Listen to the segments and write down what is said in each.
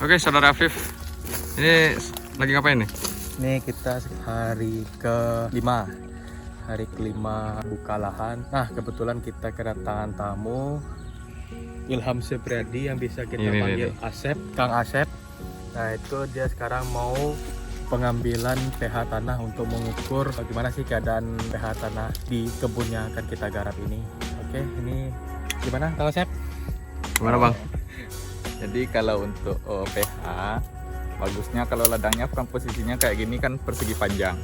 Oke, saudara Afif, ini lagi ngapain nih? Ini kita hari kelima, buka lahan. Nah, kebetulan kita kedatangan tamu Ilham Supriyadi yang bisa kita panggil Asep, Kang Asep. Nah, itu dia sekarang mau pengambilan pH tanah untuk mengukur bagaimana sih keadaan pH tanah di kebun yang akan kita garap ini. Oke, ini gimana Kang Asep? Gimana Bang? Jadi kalau untuk pH, bagusnya kalau ladangnya kan posisinya kayak gini kan persegi panjang.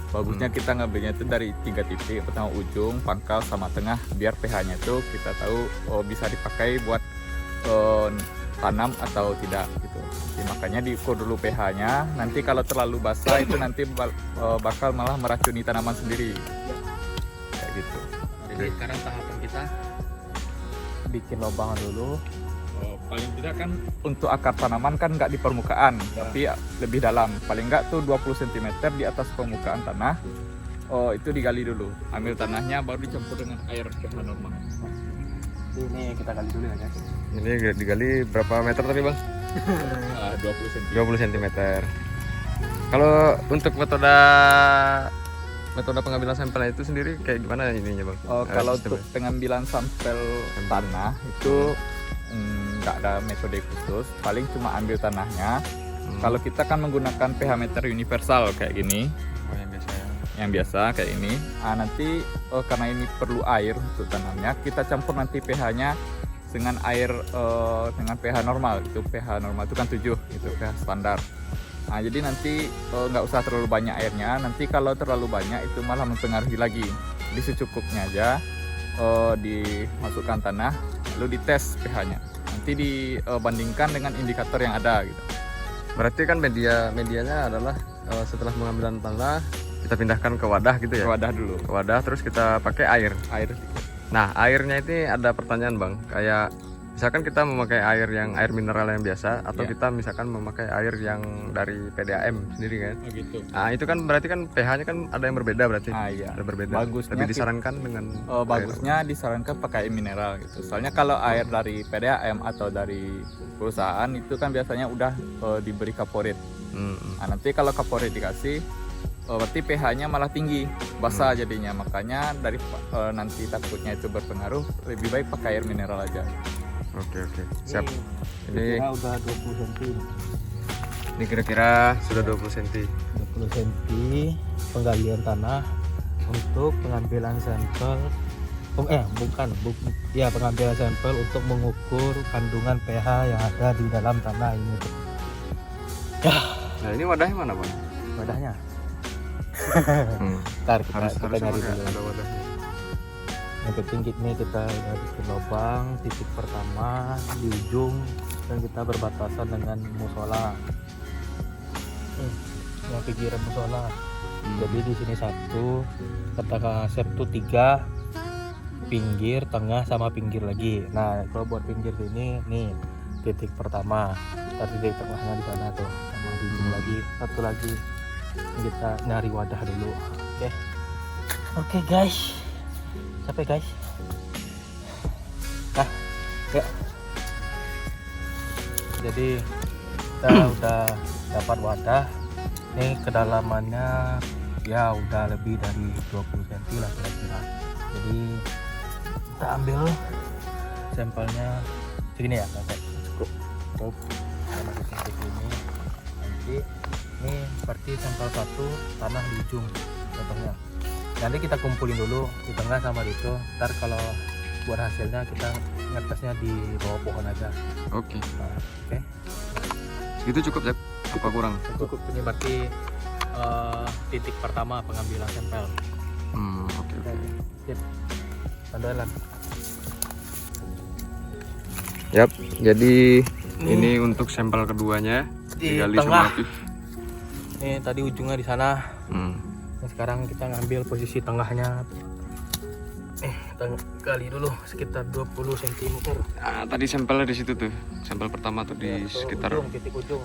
Bagusnya kita ngambilnya itu dari 3 titik, pertama ujung, pangkal, sama tengah, biar pH-nya itu kita tahu bisa dipakai buat tanam atau tidak gitu. Jadi, makanya diukur dulu pH-nya. Nanti kalau terlalu basah itu nanti bakal malah meracuni tanaman sendiri. Kayak gitu. Jadi sekarang tahapan kita bikin lubang dulu. Paling tidak kan untuk akar tanaman kan nggak di permukaan, tapi lebih dalam. Paling nggak tuh 20 cm di atas permukaan tanah. Itu digali dulu. Ambil tanahnya baru dicampur dengan air pH normal. Ini kita gali dulu ya guys. Ini digali berapa meter tadi Bang? 20 cm. 20 cm. Kalau untuk metode pengambilan sampel itu sendiri kayak gimana ininya Bang? Kalau sistemnya? untuk pengambilan sampel tanah itu nggak ada metode khusus, paling cuma ambil tanahnya. Kalau kita kan menggunakan pH meter universal kayak gini, yang biasa kayak ini. Nanti karena ini perlu air untuk tanamnya, kita campur nanti pH-nya dengan air dengan pH normal. Itu pH normal itu kan 7, itu pH standar. Nah, jadi nanti nggak usah terlalu banyak airnya. Nanti kalau terlalu banyak itu malah mempengaruhi lagi. Jadi secukupnya aja dimasukkan tanah, lalu dites pH-nya. Nanti dibandingkan dengan indikator yang ada gitu. Berarti kan medianya adalah setelah pengambilan tanah kita pindahkan ke wadah gitu ya? Ke wadah dulu. Ke wadah, terus kita pakai air. Nah, airnya ini ada pertanyaan Bang, kayak misalkan kita memakai air mineral yang biasa, atau kita misalkan memakai air yang dari PDAM sendiri kan? Oh gitu. Nah, itu kan berarti kan pH-nya kan ada yang berbeda berarti? Iya. Ada berbeda. Bagusnya Tapi disarankan dengan bagusnya disarankan pakai air mineral gitu. Soalnya kalau air dari PDAM atau dari perusahaan itu kan biasanya udah diberi kaporit. Nah, nanti kalau kaporit dikasih berarti pH-nya malah tinggi, basah jadinya. Makanya dari nanti takutnya itu berpengaruh, lebih baik pakai air mineral aja. Oke, siap. Ini udah 20 cm. Ini kira-kira sudah 20 cm. 20 cm penggalian tanah untuk pengambilan sampel. Pengambilan sampel untuk mengukur kandungan pH yang ada di dalam tanah ini. Nah, ini wadahnya mana Bang? Wadahnya. Ntar kita nyari dulu. Ada wadahnya. Yang penting ini kita udah bikin lubang titik pertama di ujung, dan kita berbatasan dengan musola. Yang pinggiran musola. Jadi di sini 1, kata Kang Asep tuh 3, pinggir, tengah, sama pinggir lagi. Nah, kalau buat pinggir sini nih titik pertama, titik tengahnya di sana tuh, sama di ujung lagi, satu lagi. Kita nyari wadah dulu. Oke guys, capek guys. Ya. Jadi kita udah dapat wadah. Ini kedalamannya ya udah lebih dari 20 cm lah kira-kira. Jadi kita ambil sampelnya segini ya, cukup sama titik ini. Nanti ini seperti sampel 1 tanah di ujung contohnya. Nanti kita kumpulin dulu di tengah sama di itu. Ntar kalau buat hasilnya kita ngetesnya di bawah pohon aja. Oke. Oke. Segitu cukup ya? Apa kurang? Cukup. Ini berarti titik pertama pengambilan sampel. Oke. Sip. Andalan. Yap. Jadi ini untuk sampel keduanya Di digali tengah. sama Afif. Ini tadi ujungnya di sana. Nah, sekarang kita ngambil posisi tengahnya. Kita gali dulu sekitar 20 cm. Nah, tadi sampelnya di situ tuh. Sampel pertama tuh di sekitar titik ujung.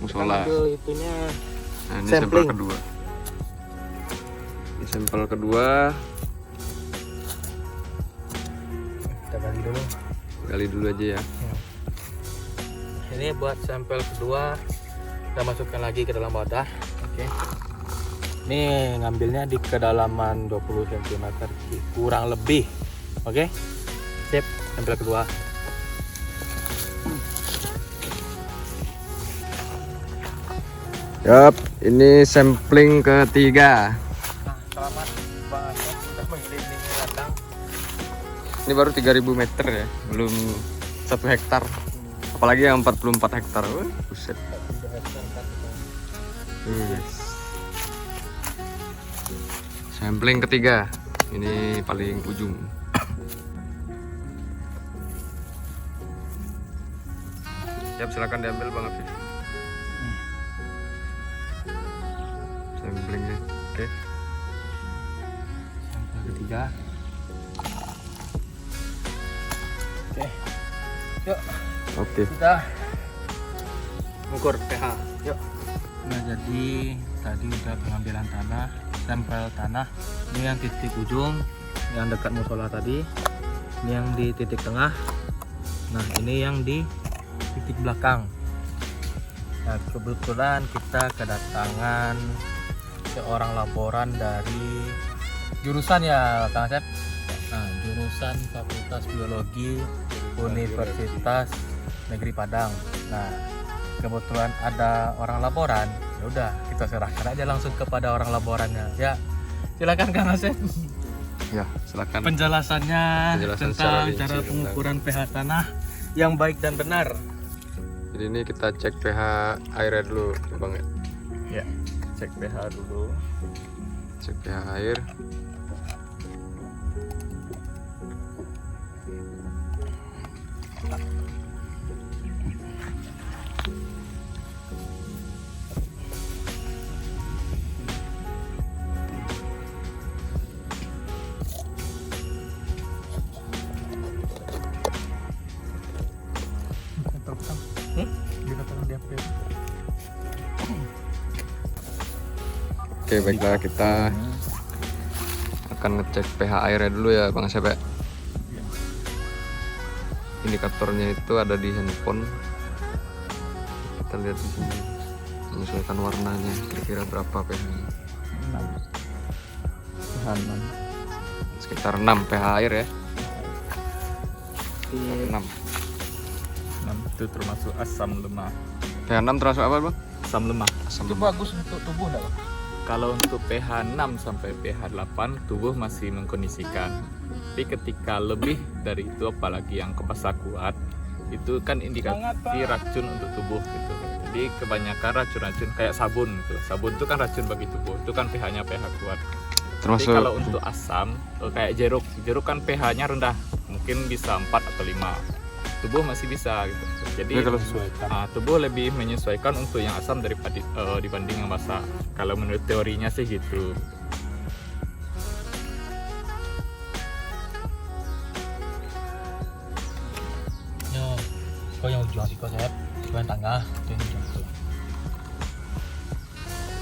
musola. Kita ambil itunya. Nah, ini sampling. sampel kedua. Ini sampel kedua. Kita gali dulu. Gali dulu aja ya. ini buat sampel kedua kita masukkan lagi ke dalam wadah. Oke. Ini ngambilnya di kedalaman 20 cm kurang lebih. Oke. Sip, sampel kedua. Yap, ini sampling ketiga. Nah, selamat Bang Asep sudah mengelilingi ladang. Ini baru 3000 meter ya, belum 1 hektar. Apalagi yang 44 hektar. Wah, buset. Sampling ketiga. Ini paling ujung. Siap, silakan diambil Bang Afif. Samplingnya. Oke. Sampel ketiga. Oke. Yuk, Oke. kita ukur pH. Yuk. Nah, jadi tadi udah pengambilan tanah, sampel tanah. Ini yang titik ujung, yang dekat musola tadi. Ini yang di titik tengah. Nah, ini yang di titik belakang. Nah, kebetulan kita kedatangan seorang laboran dari jurusan ya Kang Asep. Nah, jurusan Fakultas Biologi Universitas Negeri Padang. Nah, kebetulan ada orang laboran, ya udah kita serahkan aja langsung kepada orang laborannya. Ya, silakan Kang Asep. Ya, silakan. Penjelasannya Penjelasan tentang secara cara rinci pengukuran pH tanah yang baik dan benar. Jadi ini kita cek pH airnya dulu, ya Bang ya. Ya, cek pH dulu. Cek pH air. Oke, baiklah, kita akan ngecek pH airnya dulu ya Bang Asep ya. Indikatornya itu ada di handphone. Kita lihat di sini, menyesuaikan warnanya, kira-kira berapa pH-nya. 6. Sekitar 6 pH air ya. 6. 6 itu termasuk asam lemah. pH 6 termasuk apa Bang? Asam lemah. Asam Itu lemah. bagus untuk tubuh enggak, Bang? Kalau untuk pH 6 sampai pH 8 tubuh masih mengkondisikan. Tapi ketika lebih dari itu, apalagi yang kebasa kuat, itu kan indikasi racun untuk tubuh gitu. Jadi kebanyakan racun-racun kayak sabun gitu. Sabun itu kan racun bagi tubuh. Itu kan pH-nya pH kuat. Tapi Termasuk kalau untuk asam kayak jeruk, jeruk kan pH-nya rendah, mungkin bisa 4 atau 5. Tubuh masih bisa gitu. Jadi Ya, kalau tubuh lebih menyesuaikan untuk yang asam daripada dibanding yang basah. Kalau menurut teorinya sih gitu. Yo, kau yang ujung sih kau Sep, kau yang tengah, kau yang ujung tuh.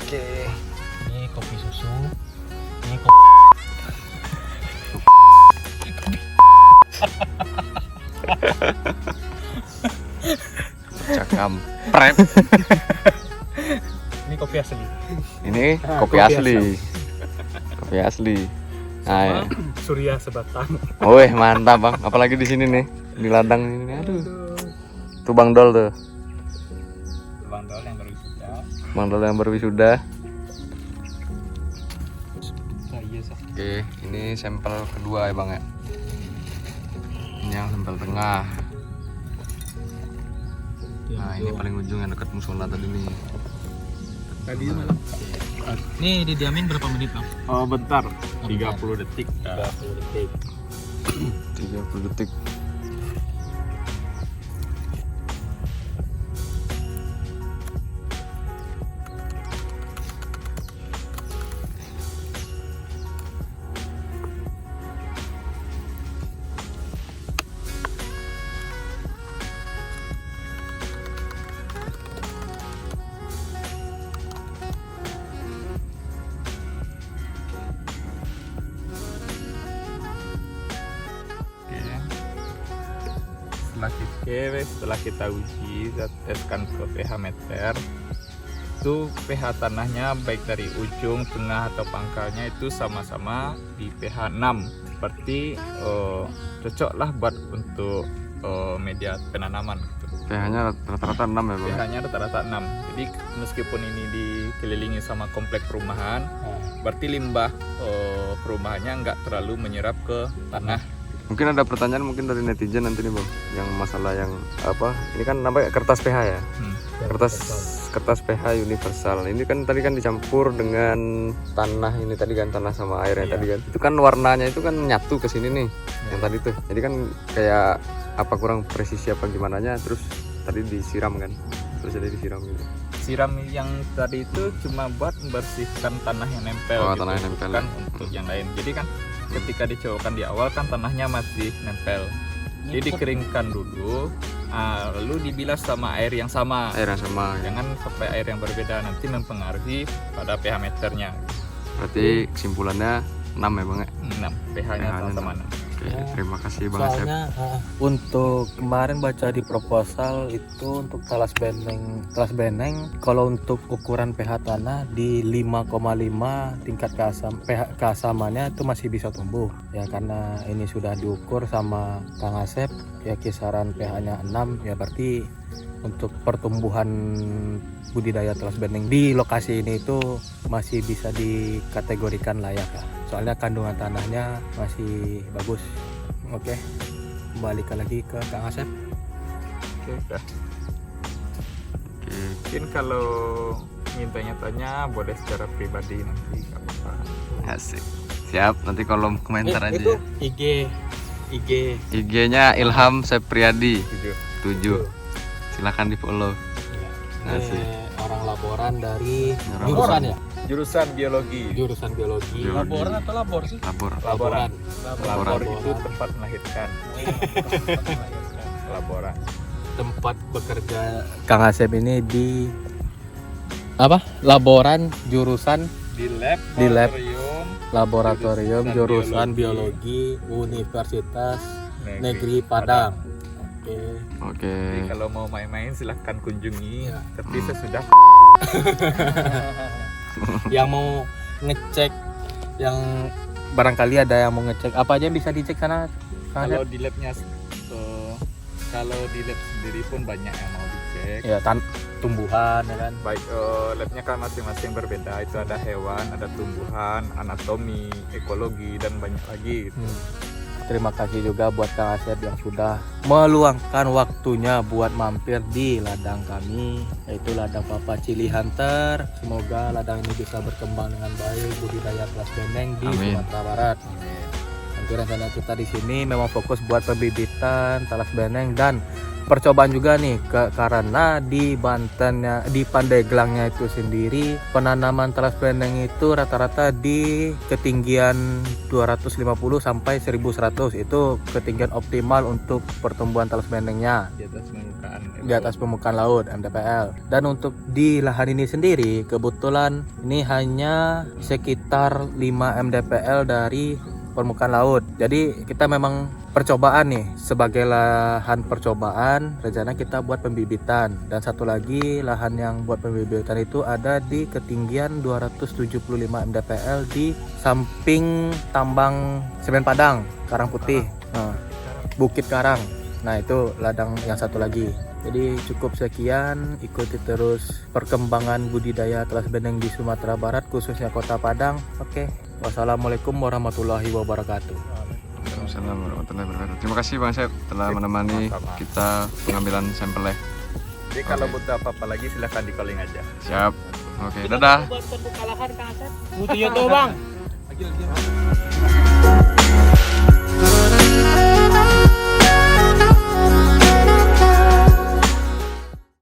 Oke. Ini kopi susu, ini kopi. Cakam. Prep. Ini kopi asli. Ini kopi kopi asli. Kopi asli. Nah, ya. Surya sebatang. Wih, mantap Bang. Apalagi di sini nih, di ladang ini. Aduh. Tuh Bang Dol tuh. Bang Dol yang baru sudah. Bang Dol yang berwisuda. Nah, iya sih. Oke, ini sampel kedua ya Bang ya. Ini yang sampel tengah. Nah, ini paling ujung yang dekat musola tadi nih. Tadi malam. Ini didiamin berapa menit, Bang? Oh, bentar. 30 detik. 30 detik. 30 detik. Setelah kita uji diteteskan ke pH meter, itu pH tanahnya baik dari ujung, tengah atau pangkalnya itu sama-sama di pH 6. Seperti cocok lah buat untuk media penanaman gitu. pH-nya rata-rata 6 ya bang. pH-nya rata-rata 6. Jadi meskipun ini dikelilingi sama komplek perumahan, berarti limbah perumahannya nggak terlalu menyerap ke tanah. Mungkin ada pertanyaan mungkin dari netizen nanti nih bang, yang masalah yang apa? Ini kan namanya kertas pH ya. Kertas pH universal. Ini kan tadi kan dicampur dengan tanah ini tadi kan, tanah sama airnya tadi kan. Itu kan warnanya itu kan nyatu ke sini nih. Yang tadi tuh. Jadi kan kayak apa kurang presisi apa gimana nya, terus tadi disiram kan. Terus jadi disiram gitu. Siram yang tadi itu cuma buat membersihkan tanah yang nempel, Oh, gitu, tanah yang nempel bukan ya. untuk yang lain. Jadi kan ketika dicocokkan di awal kan tanahnya masih nempel. Jadi dikeringkan dulu, lalu dibilas sama air yang sama. Air yang sama. Ya. Jangan sampai air yang berbeda, nanti mempengaruhi pada pH meternya. Berarti kesimpulannya 6 ya bang ya. 6, pH-nya pH-nya sama-sama 6. Oke, terima kasih bang Asep. Soalnya untuk kemarin baca di proposal itu untuk talas beneng kalau untuk ukuran pH tanah di 5,5 tingkat keasamannya itu masih bisa tumbuh ya, karena ini sudah diukur sama Kang Asep ya, kisaran pH-nya 6 ya, berarti untuk pertumbuhan budidaya talas beneng di lokasi ini itu masih bisa dikategorikan layak ya. Soalnya kandungan tanahnya masih bagus. Oke, kembalikan lagi ke Kang Asep. Oke, udah. Oke. Mungkin kalau ingin tanya-tanya boleh secara pribadi nanti, nggak apa-apa. Asik. Siap, nanti kolom komentar aja itu ya. IG-nya Ilham Sepriadi Tujuh. 7. Silakan di follow. Asik. orang laboran dari Orang jurusan ya, Jurusan biologi. jurusan biologi. Biologi. Laboran atau labor sih? Labor. Laboran. Labor Laboran. itu tempat melahirkan. Laboran. Tempat bekerja Kang Asep ini di apa? Laboran jurusan Di lab. Di lab. Jurusan laboratorium jurusan biologi. biologi Universitas Negeri Padang. Oke. Oke. Jadi kalau mau main-main silahkan kunjungi. Ya. Tapi sesudah Yang mau ngecek, yang barangkali ada yang mau ngecek apa aja yang bisa dicek sana Kang kalau Asep? di labnya kalau di lab sendiri pun banyak yang mau dicek. Ya tumbuhan ya kan. Baik, labnya kan masing-masing berbeda. Itu ada hewan, ada tumbuhan, anatomi, ekologi, dan banyak lagi. Terima kasih juga buat Kang Asep yang sudah meluangkan waktunya buat mampir di ladang kami, yaitu ladang Papa Cili Hunter. Semoga ladang ini bisa berkembang dengan baik, budidaya talas beneng di Amin. Sumatera Barat. Nanti rencana kita di sini memang fokus buat pembibitan talas beneng dan percobaan juga nih karena di Banten ya, di Pandeglangnya itu sendiri penanaman talas beneng itu rata-rata di ketinggian 250 sampai 1100, itu ketinggian optimal untuk pertumbuhan talas benengnya Di atas permukaan. di atas permukaan laut MDPL. Dan untuk di lahan ini sendiri kebetulan ini hanya sekitar 5 MDPL dari permukaan laut. Jadi kita memang percobaan nih, sebagai lahan percobaan rencana kita buat pembibitan, dan satu lagi lahan yang buat pembibitan itu ada di ketinggian 275 mdpl di samping tambang semen Padang Karang Putih, Bukit Karang. Nah itu ladang yang satu lagi. Jadi cukup sekian, ikuti terus perkembangan budidaya talas beneng di Sumatera Barat khususnya Kota Padang. Oke, wassalamualaikum warahmatullahi wabarakatuh. Assalamualaikum warahmatullahi wabarakatuh. Terima kasih Bang Asep telah menemani Sama-sama. kita pengambilan sampelnya. Jadi kalau Oke. butuh apa-apa lagi silahkan di calling aja. Siap. Oke, dadah. Butuh YouTube bang.